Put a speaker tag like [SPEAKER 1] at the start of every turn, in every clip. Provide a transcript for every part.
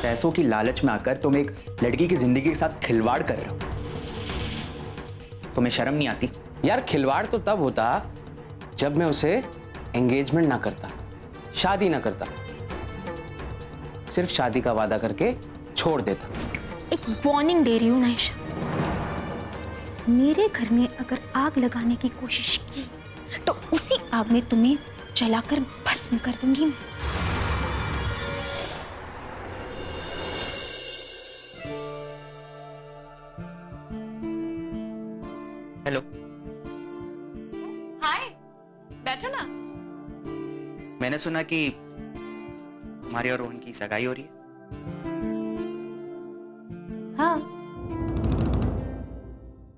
[SPEAKER 1] पैसों की लालच में आकर तुम एक लड़की की जिंदगी के साथ खिलवाड़ कर रहे हो। तुम्हें शर्म नहीं आती?
[SPEAKER 2] यार खिलवाड़ तो तब होता जब मैं उसे एंगेजमेंट ना करता, शादी ना करता, सिर्फ शादी का वादा करके छोड़ देता।
[SPEAKER 3] एक वार्निंग दे रही हूँ नायशा, मेरे घर में अगर आग लगाने की कोशिश की तो उसी आग में तुम्हें जलाकर भस्म कर दूंगी मैं।
[SPEAKER 1] हेलो।
[SPEAKER 4] हाय, बैठो ना।
[SPEAKER 1] मैंने सुना कि तुम्हारी और रोहन की सगाई हो रही है।
[SPEAKER 4] हाँ।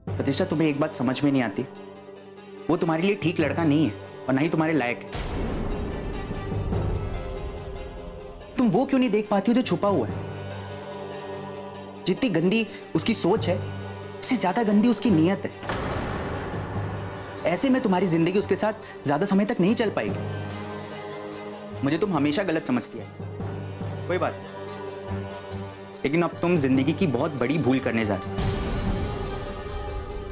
[SPEAKER 1] प्रतिष्ठा, तुम्हें एक बात समझ में नहीं आती, वो तुम्हारे लिए ठीक लड़का नहीं है और ना ही तुम्हारे लायक है। तुम वो क्यों नहीं देख पाती हो जो छुपा हुआ है? जितनी गंदी उसकी सोच है उससे ज्यादा गंदी उसकी नीयत है। ऐसे में तुम्हारी जिंदगी उसके साथ ज्यादा समय तक नहीं चल पाएगी। मुझे तुम हमेशा गलत समझती है, कोई बात नहीं, लेकिन अब तुम जिंदगी की बहुत बड़ी भूल करने जा रहे हो।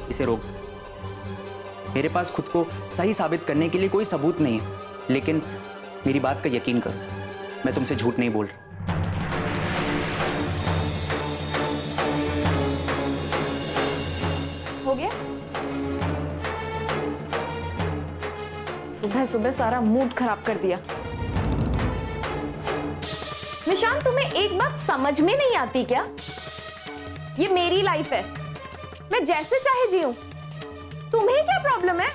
[SPEAKER 1] इसे रोक। मेरे पास खुद को सही साबित करने के लिए कोई सबूत नहीं है, लेकिन मेरी बात का यकीन करो, मैं तुमसे झूठ नहीं बोल रहा।
[SPEAKER 4] हो गया? सुबह सुबह सारा मूड खराब कर दिया। निशान, तुम्हें एक बात समझ में नहीं आती क्या? ये मेरी लाइफ है, मैं जैसे चाहे जीऊं। तुम्हें क्या प्रॉब्लम है?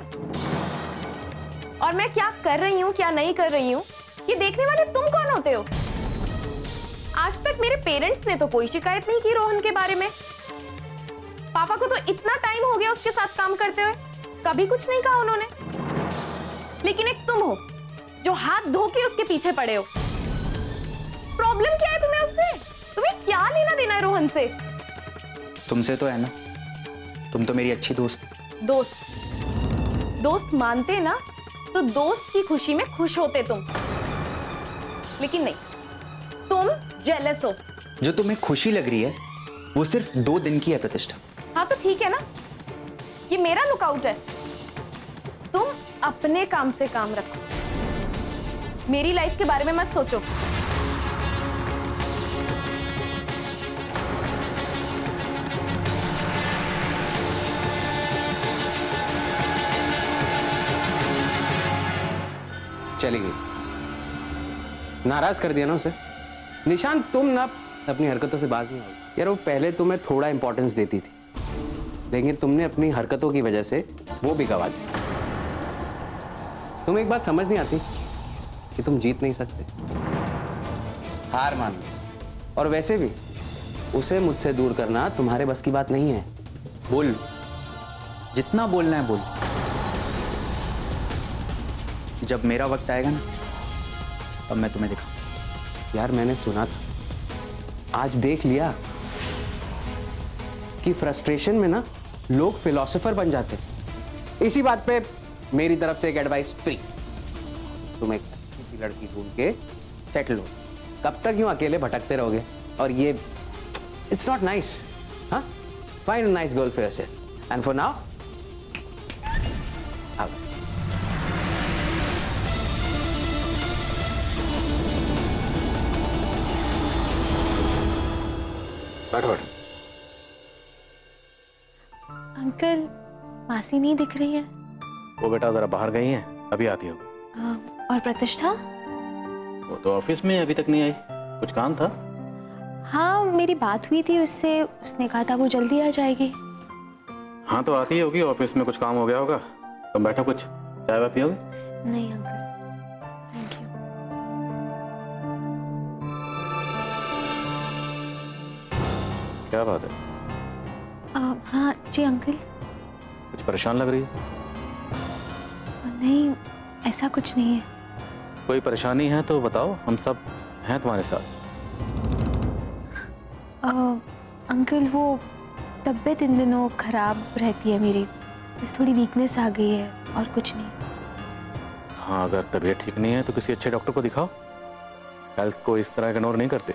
[SPEAKER 4] और मैं क्या कर रही हूं क्या नहीं कर रही हूं, ये देखने वाले तुम कौन होते हो? आज तक मेरे पेरेंट्स ने तो कोई शिकायत नहीं की रोहन के बारे में। पापा को तो इतना टाइम हो गया उसके साथ काम करते हुए, कभी कुछ नहीं कहा उन्होंने। लेकिन एक तुम हो जो हाथ धो के उसके पीछे पड़े हो। प्रॉब्लम क्या है तुम्हें उससे? तुम्हें क्या लेना देना है रोहन से?
[SPEAKER 1] तुमसे तो है ना, तुम तो मेरी अच्छी दोस्त।
[SPEAKER 4] दोस्त मानते ना तो दोस्त की खुशी में खुश होते तुम, लेकिन नहीं, तुम जेलस हो।
[SPEAKER 1] जो तुम्हें खुशी लग रही है वो सिर्फ 2 दिन की है प्रतिष्ठा।
[SPEAKER 4] हाँ तो ठीक है ना, ये मेरा लुकआउट है। तुम अपने काम से काम रखो, मेरी लाइफ के बारे में मत सोचो।
[SPEAKER 2] चली गई, नाराज कर दिया ना उसे। निशान, तुम ना अपनी हरकतों से बाज नहीं आओ यार। वो पहले तुम्हें थोड़ा इंपॉर्टेंस देती थी, लेकिन तुमने अपनी हरकतों की वजह से वो भी गवा दी। तुम्हें एक बात समझ नहीं आती कि तुम जीत नहीं सकते, हार मान लो। और वैसे भी उसे मुझसे दूर करना तुम्हारे बस की बात नहीं है।
[SPEAKER 1] बोल लो, जितना बोलना है बोल। जब मेरा वक्त आएगा ना, तब मैं तुम्हें दिखाऊं।
[SPEAKER 2] यार मैंने सुना था, आज देख लिया कि फ्रस्ट्रेशन में ना लोग फिलोसोफर बन जाते हैं। इसी बात पे मेरी तरफ से एक एडवाइस फ्री, तुम एक अच्छी लड़की ढूंढ के सेटल हो। कब तक यूं अकेले भटकते रहोगे? और ये इट्स नॉट नाइस। हाँ, find a nice girl for yourself and for now out.
[SPEAKER 5] बैठो।
[SPEAKER 3] अंकल, मासी नहीं दिख रही है।
[SPEAKER 5] वो बेटा जरा बाहर गई हैं, अभी आती हो।
[SPEAKER 3] और प्रतिष्ठा?
[SPEAKER 5] वो तो ऑफिस में अभी तक नहीं आई, कुछ काम था?
[SPEAKER 3] हाँ, मेरी बात हुई थी उससे, उसने कहा था वो जल्दी आ जाएगी।
[SPEAKER 5] हाँ तो आती होगी, ऑफिस में कुछ काम हो गया होगा। तुम बैठो, कुछ चाय वाय पियोगे?
[SPEAKER 3] नहीं अंकल, थैंक यू।
[SPEAKER 5] क्या बात है?
[SPEAKER 3] हाँ जी अंकल।
[SPEAKER 5] कुछ परेशान लग रही है?
[SPEAKER 3] नहीं, ऐसा कुछ नहीं है।
[SPEAKER 5] कोई परेशानी है तो बताओ, हम सब हैं तुम्हारे साथ।
[SPEAKER 3] अंकल, वो तबीयत इन दिनों खराब रहती है मेरी, बस थोड़ी वीकनेस आ गई है और कुछ नहीं।
[SPEAKER 5] हाँ, अगर तबीयत ठीक नहीं है तो किसी अच्छे डॉक्टर को दिखाओ। हेल्थ को इस तरह इग्नोर नहीं करते।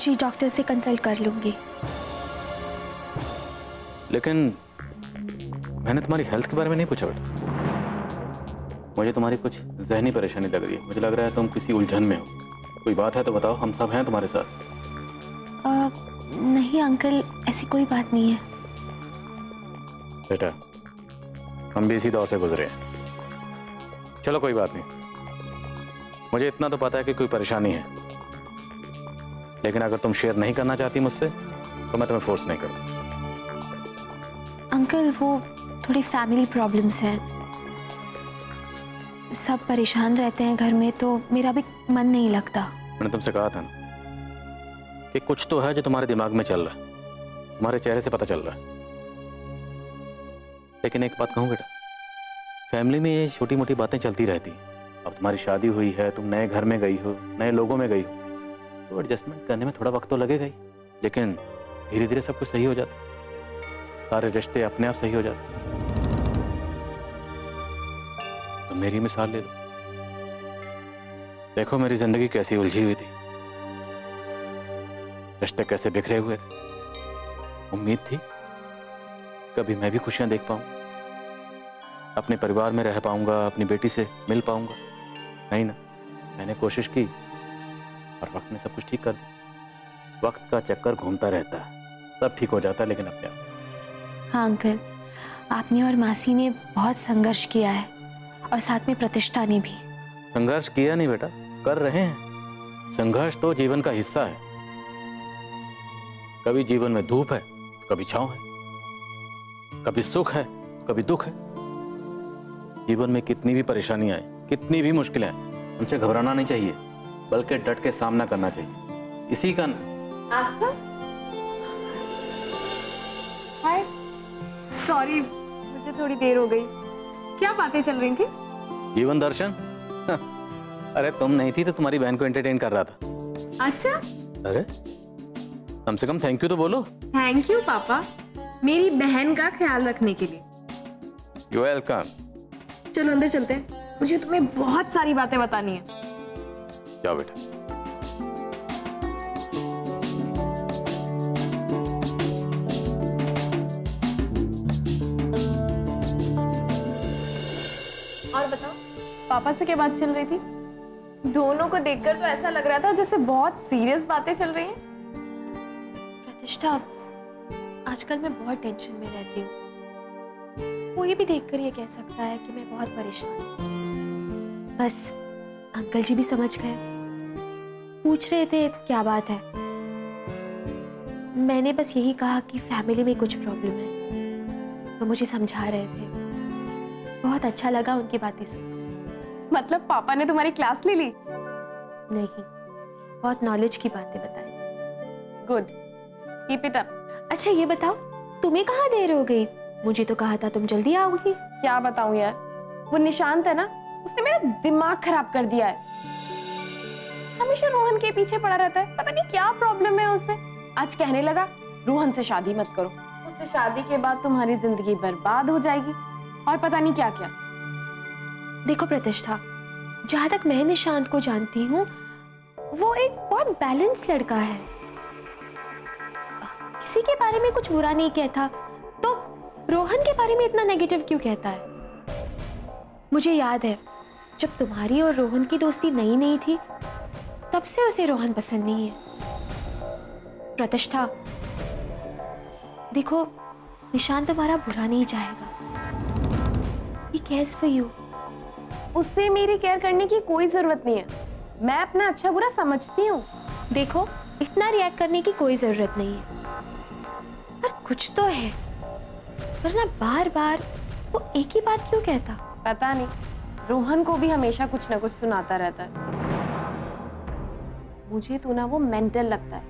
[SPEAKER 3] जी डॉक्टर से कंसल्ट कर लूंगी।
[SPEAKER 5] लेकिन मैंने तुम्हारी हेल्थ के बारे में नहीं पूछा बेटा। मुझे तुम्हारी कुछ जहनी परेशानी लग रही है। मुझे लग रहा है तुम किसी उलझन में हो। कोई बात है तो बताओ, हम सब हैं तुम्हारे साथ।
[SPEAKER 3] नहीं अंकल, ऐसी कोई बात नहीं है।
[SPEAKER 5] बेटा हम भी इसी दौर से गुजरे हैं। चलो कोई बात नहीं। मुझे इतना तो पता है कि कोई परेशानी है, लेकिन अगर तुम शेयर नहीं करना चाहती मुझसे तो मैं तुम्हें फोर्स नहीं करूँगा।
[SPEAKER 3] अंकल वो थोड़ी फैमिली प्रॉब्लम्स हैं, सब परेशान रहते हैं घर में, तो मेरा भी मन नहीं लगता।
[SPEAKER 5] मैंने तुमसे कहा था ना कि कुछ तो है जो तुम्हारे दिमाग में चल रहा है, तुम्हारे चेहरे से पता चल रहा है। लेकिन एक बात कहूँ बेटा, फैमिली में ये छोटी मोटी बातें चलती रहती हैं। अब तुम्हारी शादी हुई है, तुम नए घर में गई हो, नए लोगों में गई हो, तो एडजस्टमेंट करने में थोड़ा वक्त तो लगेगा ही, लेकिन धीरे धीरे सब कुछ सही हो जाता है। सारे रिश्ते अपने आप सही हो जाते। तो मेरी मिसाल ले लो। देखो मेरी जिंदगी कैसी उलझी हुई थी, रिश्ते कैसे बिखरे हुए थे। उम्मीद थी कभी मैं भी खुशियां देख पाऊं, अपने परिवार में रह पाऊंगा, अपनी बेटी से मिल पाऊंगा। नहीं ना, मैंने कोशिश की और वक्त ने सब कुछ ठीक कर दिया। वक्त का चक्कर घूमता रहता है, सब ठीक हो जाता है, लेकिन अपने आप।
[SPEAKER 3] हाँ अंकल, आपने और मासी ने बहुत संघर्ष किया है, और साथ में प्रतिष्ठा ने भी।
[SPEAKER 5] संघर्ष किया नहीं बेटा, कर रहे हैं। संघर्ष तो जीवन का हिस्सा है। कभी जीवन में धूप है, कभी छांव है, कभी सुख है, कभी दुख है। जीवन में कितनी भी परेशानियां आए, कितनी भी मुश्किलें आए, उनसे घबराना नहीं चाहिए, बल्कि डट के सामना करना चाहिए। इसी का
[SPEAKER 4] आस्था, हाय, सॉरी मुझे थोड़ी देर हो गई। क्या बातें चल रही थी?
[SPEAKER 5] जीवन दर्शन। अरे तुम नहीं थी तो तुम्हारी बहन को एंटरटेन कर रहा था।
[SPEAKER 4] अच्छा,
[SPEAKER 5] अरे कम से कम थैंक यू तो बोलो।
[SPEAKER 4] थैंक यू पापा, मेरी बहन का ख्याल रखने के लिए।
[SPEAKER 5] You welcome.
[SPEAKER 4] चलो अंदर चलते हैं, मुझे तुम्हें बहुत सारी बातें बतानी है।
[SPEAKER 5] जाओ बेटा।
[SPEAKER 4] और बताओ, पापा से क्या बात चल रही थी? दोनों को देखकर तो ऐसा लग रहा था जैसे बहुत सीरियस बातें चल रही हैं।
[SPEAKER 3] प्रतिष्ठा, आजकल मैं बहुत टेंशन में रहती हूँ। कोई भी देखकर ये कह सकता है कि मैं बहुत परेशान हूँ। बस अंकल जी भी समझ गए, पूछ रहे थे क्या बात है। मैंने बस यही कहा कि फैमिली में कुछ प्रॉब्लम है, तो मुझे समझा रहे थे। बहुत अच्छा लगा उनकी बातें सुनकर।
[SPEAKER 4] मतलब पापा ने तुम्हारी क्लास ले ली?
[SPEAKER 3] नहीं, बहुत नॉलेज की बातें बताई।
[SPEAKER 4] Good, keep it up.
[SPEAKER 3] अच्छा ये बताओ, तुम्हें कहाँ देर हो गई? मुझे तो कहा था तुम जल्दी आओगी।
[SPEAKER 4] क्या बताऊं यार, वो निशांत है ना, उसने मेरा दिमाग खराब कर दिया है। हमेशा रोहन के पीछे पड़ा रहता है, पता नहीं क्या प्रॉब्लम है उसे। आज कहने लगा रोहन से शादी मत करो, उससे शादी के बाद तुम्हारी जिंदगी बर्बाद हो जाएगी, और पता नहीं क्या क्या।
[SPEAKER 3] देखो प्रतिष्ठा, जहां तक मैं निशांत को जानती हूँ, वो एक बहुत बैलेंस लड़का है। किसी के बारे में कुछ बुरा नहीं कहता, तो रोहन के बारे में इतना नेगेटिव क्यों कहता है? मुझे याद है जब तुम्हारी और रोहन की दोस्ती नई नई थी, तब से उसे रोहन पसंद नहीं है। प्रतिष्ठा, देखो निशांत तुम्हारा बुरा नहीं चाहेगा। He cares for you.
[SPEAKER 4] उससे मेरी केयर करने की कोई जरूरत नहीं है, मैं अपना अच्छा बुरा समझती हूँ।
[SPEAKER 3] देखो इतना रिएक्ट करने की कोई जरूरत नहीं है, पर कुछ तो है, वरना बार बार वो एक ही बात क्यों कहता?
[SPEAKER 4] पता नहीं, रोहन को भी हमेशा कुछ ना कुछ सुनाता रहता है। मुझे तो ना वो मेंटल लगता है।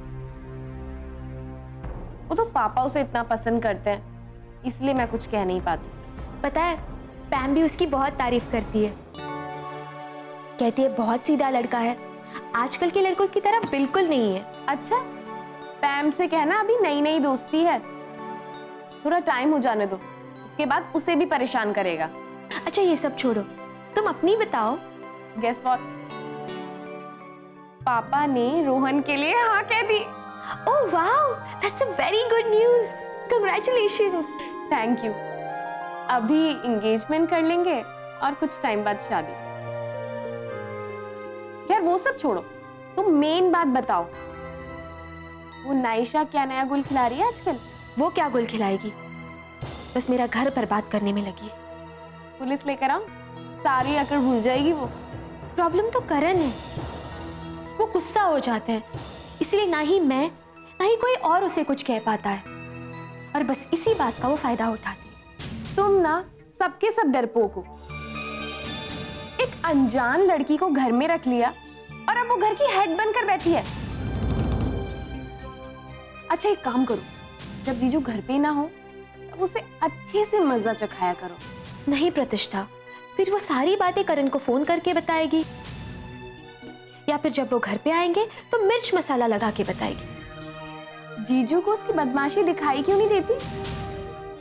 [SPEAKER 4] वो तो पापा उसे इतना पसंद करते हैं, इसलिए मैं कुछ कह नहीं पाती।
[SPEAKER 3] पता है, पैम भी उसकी बहुत तारीफ करती है, कहती है बहुत सीधा लड़का है, आजकल के लड़कों की तरह बिल्कुल नहीं है।
[SPEAKER 4] अच्छा, पैम से कहना अभी नई नई दोस्ती है, थोड़ा टाइम हो जाने दो, उसके बाद उसे भी परेशान करेगा।
[SPEAKER 3] अच्छा ये सब छोड़ो, तुम अपनी बताओ।
[SPEAKER 4] गेस व्हाट, पापा ने रोहन के लिए हाँ कह दी।
[SPEAKER 3] Oh wow, that's a very good news. Congratulations.
[SPEAKER 4] Thank you. अभी एंगेजमेंट कर लेंगे और कुछ टाइम बाद शादी। यार वो सब छोड़ो, तुम मेन बात बताओ, वो नायशा क्या नया गुल खिला रही है आजकल?
[SPEAKER 3] वो क्या गुल खिलाएगी, बस मेरा घर बर्बाद करने में लगी है।
[SPEAKER 4] पुलिस लेकर आओ, सारी अकड़ भूल जाएगी वो।
[SPEAKER 3] प्रॉब्लम तो करण है, वो गुस्सा हो जाते हैं, इसलिए ना ही मैं ना ही कोई और उसे कुछ कह पाता है, और बस इसी बात का वो फायदा उठाती है।
[SPEAKER 4] तुम ना सबके सब डरपोक हो। एक अनजान लड़की को घर में रख लिया और अब वो घर की हेड बनकर बैठी है। अच्छा एक काम करो, जब जीजू घर पे ना हो तब उसे अच्छे से मजा चखाया करो।
[SPEAKER 3] नहीं प्रतिष्ठा, फिर वो सारी बातें करण को फोन करके बताएगी, या फिर जब वो घर पे आएंगे तो मिर्च मसाला लगा के बताएगी।
[SPEAKER 4] जीजू को उसकी बदमाशी दिखाई क्यों नहीं देती?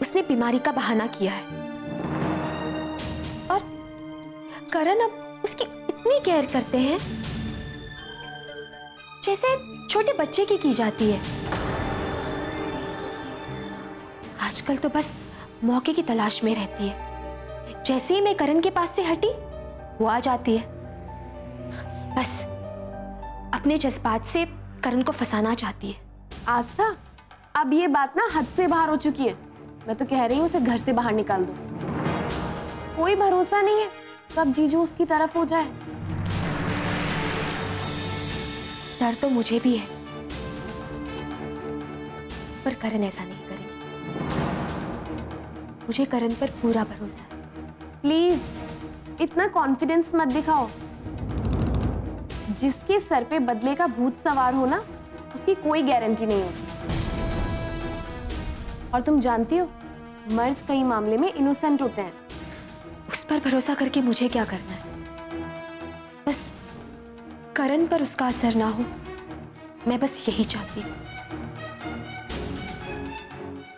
[SPEAKER 3] उसने बीमारी का बहाना किया है, और करण अब उसकी इतनी केयर करते हैं जैसे छोटे बच्चे की जाती है। आजकल तो बस मौके की तलाश में रहती है, जैसे ही मैं करण के पास से हटी वो आ जाती है। बस अपने जज्बात से करण को फंसाना चाहती है।
[SPEAKER 4] आस्था, अब ये बात ना हद से बाहर हो चुकी है। मैं तो कह रही हूँ उसे घर से बाहर निकाल दो। कोई भरोसा नहीं है कब जीजू उसकी तरफ हो जाए।
[SPEAKER 3] डर तो मुझे भी है, पर करण ऐसा नहीं करेंगे। मुझे करण पर पूरा भरोसा है।
[SPEAKER 4] प्लीज इतना कॉन्फिडेंस मत दिखाओ। जिसके सर पे बदले का भूत सवार हो ना, उसकी कोई गारंटी नहीं होती। और तुम जानती हो, मर्द कई मामले में इनोसेंट होते हैं।
[SPEAKER 3] उस पर भरोसा करके मुझे क्या करना है? बस करण पर उसका असर ना हो, मैं बस यही चाहती हूँ।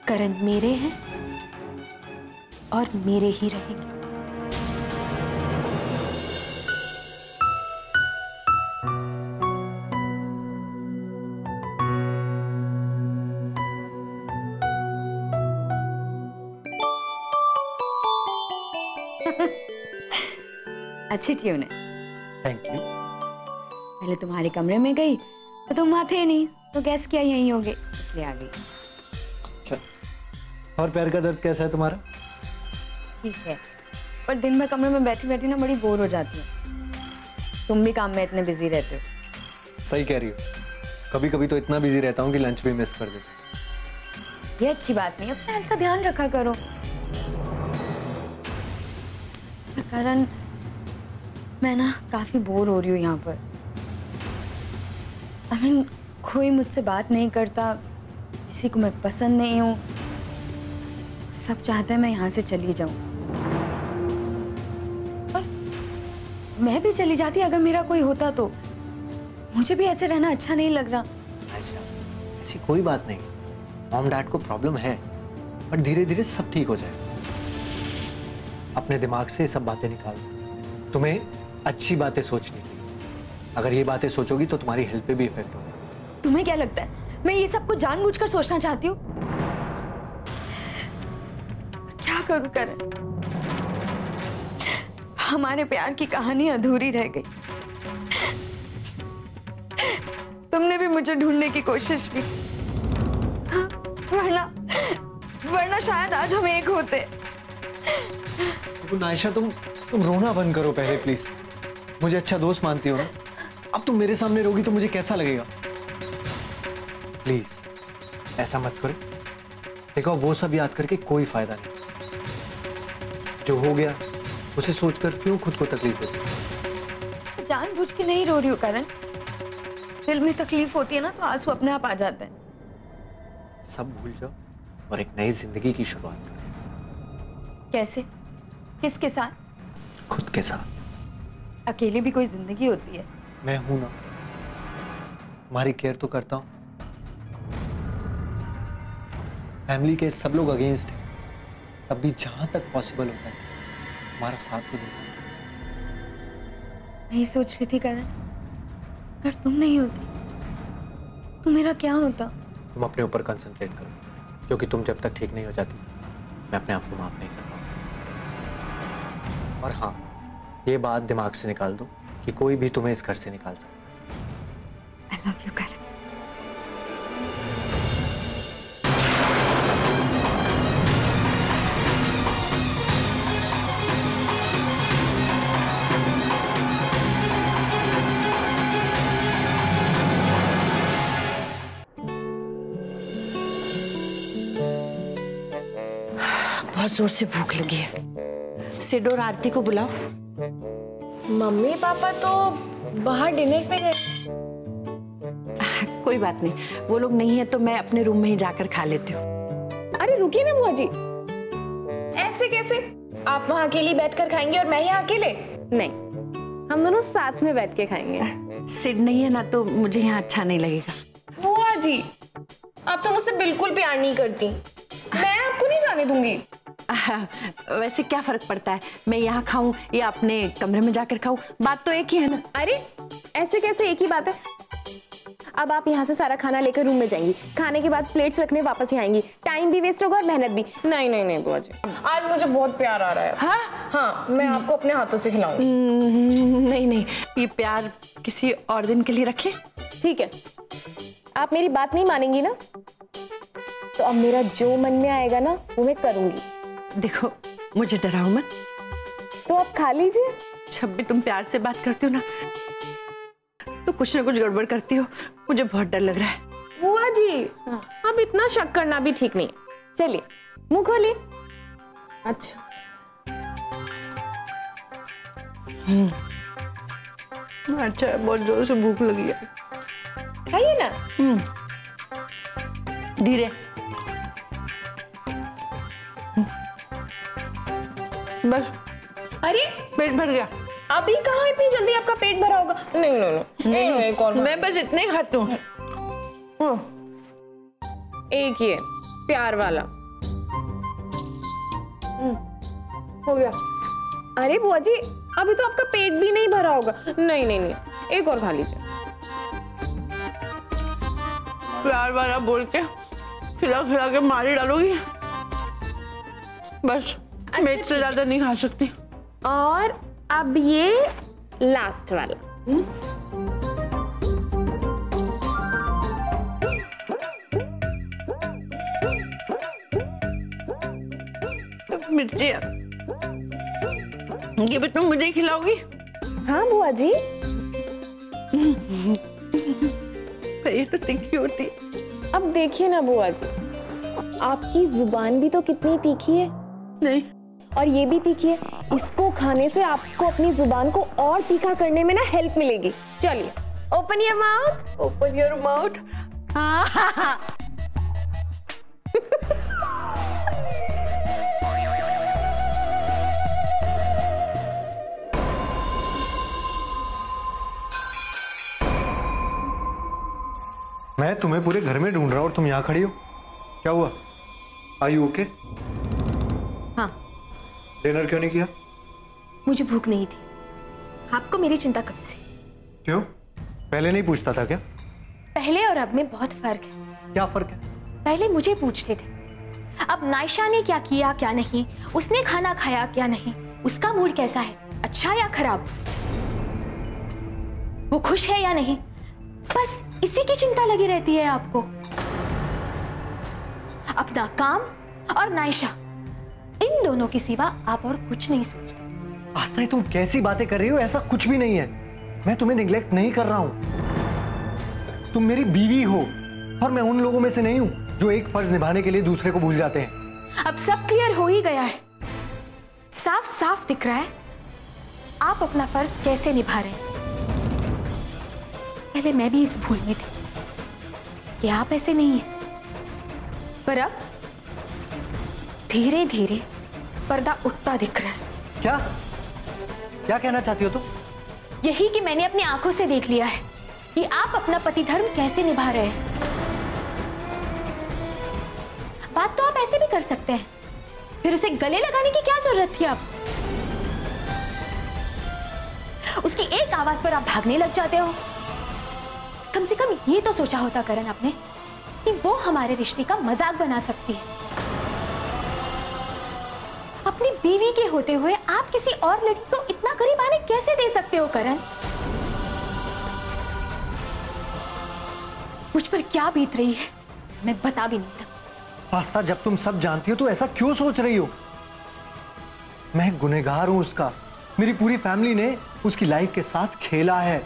[SPEAKER 3] करण मेरे हैं और मेरे ही रहेंगे।
[SPEAKER 6] अच्छी ट्यून है।
[SPEAKER 7] Thank you.
[SPEAKER 6] पहले तुम्हारे कमरे में गई तो तुम वहाँ थे नहीं, तो गैस किया यहीं होगे, इसलिए आ गई।
[SPEAKER 7] अच्छा, और पैर का दर्द कैसा है तुम्हारा?
[SPEAKER 6] ठीक है, पर दिन भर कमरे में बैठी बैठी ना बड़ी बोर हो जाती हूँ। तुम भी काम में इतने बिजी रहते हो।
[SPEAKER 7] सही कह रही हो, कभी कभी तो इतना बिजी रहता हूँ कि लंच भी मिस कर देता हूँ।
[SPEAKER 6] ये अच्छी बात नहीं, अपना हेल्थ का ध्यान रखा करो। करण, मैं ना काफी बोर हो रही हूँ यहाँ पर। कोई मुझसे बात नहीं करता, किसी को मैं पसंद नहीं हूँ। सब चाहते हैं मैं यहाँ से चली जाऊं, और मैं भी चली जाती अगर मेरा कोई होता तो। मुझे भी ऐसे रहना अच्छा नहीं लग रहा।
[SPEAKER 7] अच्छा, ऐसी कोई बात नहीं। मॉम डैड को प्रॉब्लम है, पर धीरे धीरे सब ठीक हो जाएगा। अपने दिमाग से सब बातें निकाल दो। तुम्हें अच्छी बातें सोचनी चाहिए। अगर ये बातें सोचोगी तो तुम्हारी हेल्थ पे भी इफेक्ट होगा।
[SPEAKER 6] तुम्हें क्या लगता है मैं ये सब कुछ जानबूझकर सोचना चाहती हूँ? क्या करूं करण, हमारे प्यार की कहानी अधूरी रह गई। तुमने भी मुझे ढूंढने की कोशिश की, वरना शायद आज हम एक होते।
[SPEAKER 7] नायशा, तुम रोना बंद करो पहले प्लीज। मुझे अच्छा दोस्त मानती हो ना? अब तुम मेरे सामने रोगी तो मुझे कैसा लगेगा? प्लीज ऐसा मत करो। देखो, वो सब याद करके कोई फायदा नहीं। जो हो गया उसे सोचकर क्यों खुद को तकलीफ देती?
[SPEAKER 6] जानबूझ के नहीं रो रही हूँ करण। दिल में तकलीफ होती है ना तो आंसू अपने आप आ जाते हैं।
[SPEAKER 7] सब भूल जाओ और एक नई जिंदगी की शुरुआत करो।
[SPEAKER 6] कैसे? किसके साथ?
[SPEAKER 7] खुद के साथ।
[SPEAKER 6] अकेले भी कोई जिंदगी होती है।
[SPEAKER 7] मैं हूं ना, तुम्हारी केयर तो करता हूं। फैमिली के सब लोग अगेंस्ट हैं, तब भी जहां तक पॉसिबल होता है तुम्हारा साथ तो देता हूं।
[SPEAKER 6] नहीं सोच रही थी करण, अगर तुम नहीं होती तो मेरा क्या होता?
[SPEAKER 7] तुम अपने ऊपर कंसंट्रेट करो, क्योंकि तुम जब तक ठीक नहीं हो जाती मैं अपने आप को माफ नहीं कर पाऊंगा। और हाँ, ये बात दिमाग से निकाल दो कि कोई भी तुम्हें इस घर से निकाल सकता है।
[SPEAKER 6] I love you, Karan.
[SPEAKER 8] बहुत जोर से भूख लगी है। सिड और आरती को बुलाओ।
[SPEAKER 4] मम्मी पापा तो बाहर डिनर पे गए।
[SPEAKER 8] कोई बात नहीं, वो लोग नहीं है तो मैं अपने रूम में ही जाकर खा लेती हूँ।
[SPEAKER 4] अरे रुकिए ना बुआ जी, ऐसे कैसे? आप वहाँ अकेली बैठकर खाएंगे और मैं यहाँ अकेले? नहीं, हम दोनों साथ में बैठ के खाएंगे।
[SPEAKER 8] सिड नहीं है ना तो मुझे यहाँ अच्छा नहीं लगेगा।
[SPEAKER 4] बुआ जी, आप तो मुझसे बिल्कुल प्यार नहीं करती, मैं आपको नहीं जाने दूंगी।
[SPEAKER 8] वैसे क्या फर्क पड़ता है, मैं यहाँ खाऊं या अपने कमरे में जाकर खाऊं, बात तो एक ही है ना।
[SPEAKER 4] अरे ऐसे कैसे एक ही बात है? अब आप यहाँ से सारा खाना लेकर रूम में जाएंगी, खाने के बाद प्लेट्स रखने वापस ही आएंगी, टाइम भी वेस्ट होगा और मेहनत भी। नहीं नहीं नहीं बुआ जी, आज मुझे बहुत प्यार आ रहा है।
[SPEAKER 8] हाँ
[SPEAKER 4] हाँ, मैं आपको अपने हाथों से खिलाऊंगी।
[SPEAKER 8] नहीं नहीं, ये प्यार किसी और दिन के लिए रखें।
[SPEAKER 4] ठीक है, आप मेरी बात नहीं मानेंगी ना, तो अब मेरा जो मन में आएगा ना वो मैं करूंगी।
[SPEAKER 8] देखो मुझे डराओ मत।
[SPEAKER 4] तो आप खा लीजिए।
[SPEAKER 8] जब भी तुम प्यार से बात करती हो ना तो कुछ ना कुछ गड़बड़ करती हो, मुझे बहुत डर लग रहा है।
[SPEAKER 4] बुआ जी, अब इतना शक करना भी ठीक नहीं। चलिए मुंह खोलिए।
[SPEAKER 8] अच्छा अच्छा है, बहुत जोर से भूख लगी है।
[SPEAKER 4] खाइए ना।
[SPEAKER 8] धीरे। बस।
[SPEAKER 4] अरे
[SPEAKER 8] पेट भर गया।
[SPEAKER 4] अभी कहाँ इतनी जल्दी आपका पेट भरा होगा? नहीं नहीं नहीं, एक और।
[SPEAKER 8] मैं बस इतने ही खाती हूँ।
[SPEAKER 4] एक ही है, प्यार वाला। हो गया। अरे बुआ जी, अभी तो आपका पेट भी नहीं भरा होगा। नहीं नहीं नहीं, एक और खा लीजिए।
[SPEAKER 8] प्यार वाला बोल के खिला खिला के मारी डालोगी। बस मैं इससे ज्यादा नहीं खा सकती।
[SPEAKER 4] और अब ये लास्ट वाला।
[SPEAKER 8] मिर्ची ये भी तुम मुझे खिलाओगी?
[SPEAKER 4] हाँ बुआ जी।
[SPEAKER 8] ये तो तीखी होती है।
[SPEAKER 4] अब देखिए ना बुआ जी, आपकी जुबान भी तो कितनी तीखी है।
[SPEAKER 8] नहीं,
[SPEAKER 4] और ये भी तीखी है। इसको खाने से आपको अपनी जुबान को और तीखा करने में ना हेल्प मिलेगी। चलिए, open your mouth.
[SPEAKER 8] Open your mouth.
[SPEAKER 7] मैं तुम्हें पूरे घर में ढूंढ रहा हूं और तुम यहाँ खड़ी हो। क्या हुआ? Are you okay?
[SPEAKER 3] हाँ।
[SPEAKER 7] डिनर क्यों नहीं किया?
[SPEAKER 3] मुझे भूख नहीं थी। आपको मेरी चिंता कब से?
[SPEAKER 7] क्यों? पहले नहीं पूछता था क्या?
[SPEAKER 3] पहले और अब में बहुत फर्क है।
[SPEAKER 7] क्या फर्क है?
[SPEAKER 3] पहले मुझे पूछते थे, अब नायशा ने क्या किया क्या नहीं, उसने खाना खाया क्या नहीं, उसका मूड कैसा है, अच्छा या खराब, वो खुश है या नहीं, बस इसी की चिंता लगी रहती है आपको। अपना काम और नायशा, इन दोनों के सिवा आप और कुछ नहीं सोचते।
[SPEAKER 7] आस्था, तुम कैसी बातें कर रही हो? ऐसा कुछ भी नहीं है। मैं तुम्हें निग्लेक्ट नहीं कर रहा हूं। तुम मेरी बीवी हो और मैं उन लोगों में से नहीं हूं जो एक फर्ज निभाने के लिए दूसरे को भूल जाते हैं।
[SPEAKER 3] अब सब क्लियर हो ही गया है, साफ साफ दिख रहा है आप अपना फर्ज कैसे निभा रहे हैं। पहले मैं भी इस भूल में थी कि आप ऐसे नहीं हैं, पर अब धीरे धीरे पर्दा उठता दिख रहा है।
[SPEAKER 7] क्या क्या कहना चाहती हो तुम?
[SPEAKER 3] यही कि मैंने अपनी आंखों से देख लिया है कि आप अपना पति धर्म कैसे निभा रहे हैं। बात तो आप ऐसे भी कर सकते हैं, फिर उसे गले लगाने की क्या जरूरत थी? आप उसकी एक आवाज पर आप भागने लग जाते हो। कम कम से कम ये तो सोचा होता करण आपने कि वो हमारे रिश्ते का मजाक बना सकती है। अपनी बीवी के होते हुए आप किसी और लड़की को इतना करीब आने कैसे दे सकते हो करण? मुझ पर क्या बीत रही है मैं बता भी नहीं सकती।
[SPEAKER 7] आस्था, जब तुम सब जानती हो तो ऐसा क्यों सोच रही हो? मैं गुनहगार हूं उसका। मेरी पूरी फैमिली ने उसकी लाइफ के साथ खेला है।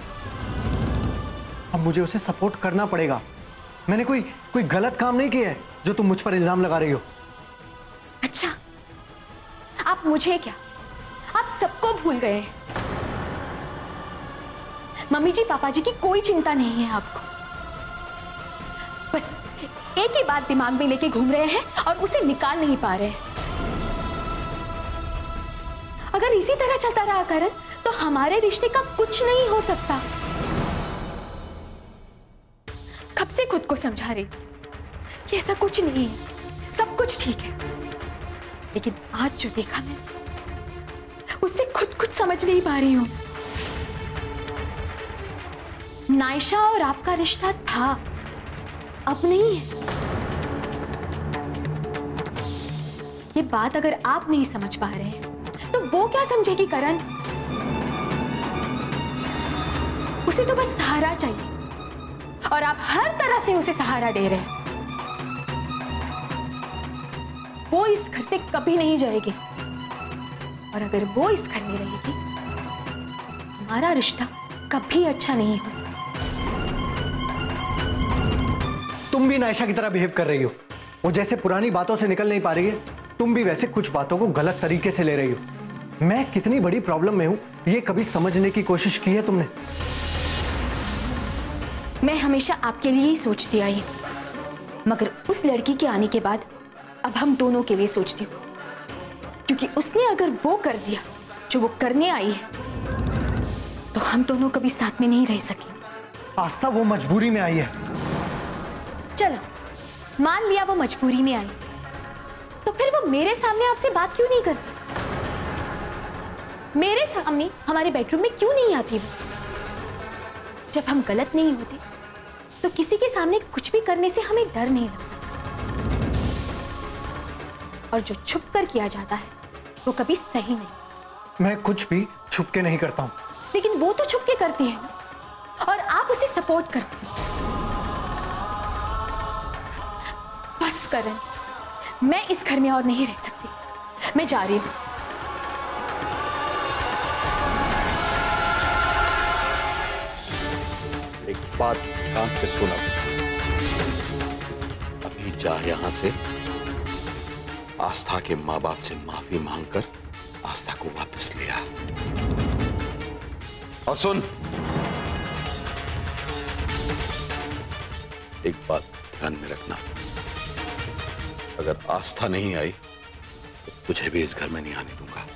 [SPEAKER 7] अब मुझे उसे सपोर्ट करना पड़ेगा। मैंने कोई गलत काम नहीं किया है जो तुम मुझ पर इल्जाम लगा रही हो।
[SPEAKER 3] अच्छा, आप मुझे क्या, आप सबको भूल गए हैं। मम्मी जी पापा जी की कोई चिंता नहीं है आपको। बस एक ही बात दिमाग में लेके घूम रहे हैं और उसे निकाल नहीं पा रहे हैं। अगर इसी तरह चलता रहा करण तो हमारे रिश्ते का कुछ नहीं हो सकता। कब से खुद को समझा रही कि ऐसा कुछ नहीं है, सब कुछ ठीक है, लेकिन आज जो देखा मैं उससे खुद समझ नहीं पा रही हूं। नायशा और आपका रिश्ता था, अब नहीं है। ये बात अगर आप नहीं समझ पा रहे हैं तो वो क्या समझेगी करण? उसे तो बस सहारा चाहिए और आप हर तरह से उसे सहारा दे रहे हैं। वो इस घर से कभी नहीं जाएगी और अगर वो इस घर में रहेगी हमारा रिश्ता कभी अच्छा नहीं हो सकता।
[SPEAKER 7] तुम भी नायशा की तरह बिहेव कर रही हो। वो जैसे पुरानी बातों से निकल नहीं पा रही है, तुम भी वैसे कुछ बातों को गलत तरीके से ले रही हो। मैं कितनी बड़ी प्रॉब्लम में हूं ये कभी समझने की कोशिश की है तुमने?
[SPEAKER 3] मैं हमेशा आपके लिए ही सोचती आई हूं, मगर उस लड़की के आने के बाद अब हम दोनों के लिए सोचती हूँ, क्योंकि उसने अगर वो कर दिया जो वो करने आई है तो हम दोनों कभी साथ में नहीं रह सके।
[SPEAKER 7] आस्था, वो मजबूरी में आई है।
[SPEAKER 3] चलो मान लिया वो मजबूरी में आई, तो फिर वो मेरे सामने आपसे बात क्यों नहीं करती? मेरे सामने हमारे बेडरूम में क्यों नहीं आती वो? जब हम गलत नहीं होते तो किसी के सामने कुछ भी करने से हमें डर नहीं लगता, और जो छुप कर किया जाता है वो कभी सही नहीं।
[SPEAKER 7] मैं कुछ भी छुप के नहीं करता हूं।
[SPEAKER 3] लेकिन वो तो छुप के करती है ना, और आप उसे सपोर्ट करते हैं। बस करण, मैं इस घर में और नहीं रह सकती, मैं जा रही हूं।
[SPEAKER 9] एक बात ध्यान से सुनो, अभी जा यहां से, आस्था के माँ बाप से माफी मांगकर आस्था को वापस ले आ। और सुन, एक बात ध्यान में रखना, अगर आस्था नहीं आई तो तुझे भी इस घर में नहीं आने दूंगा।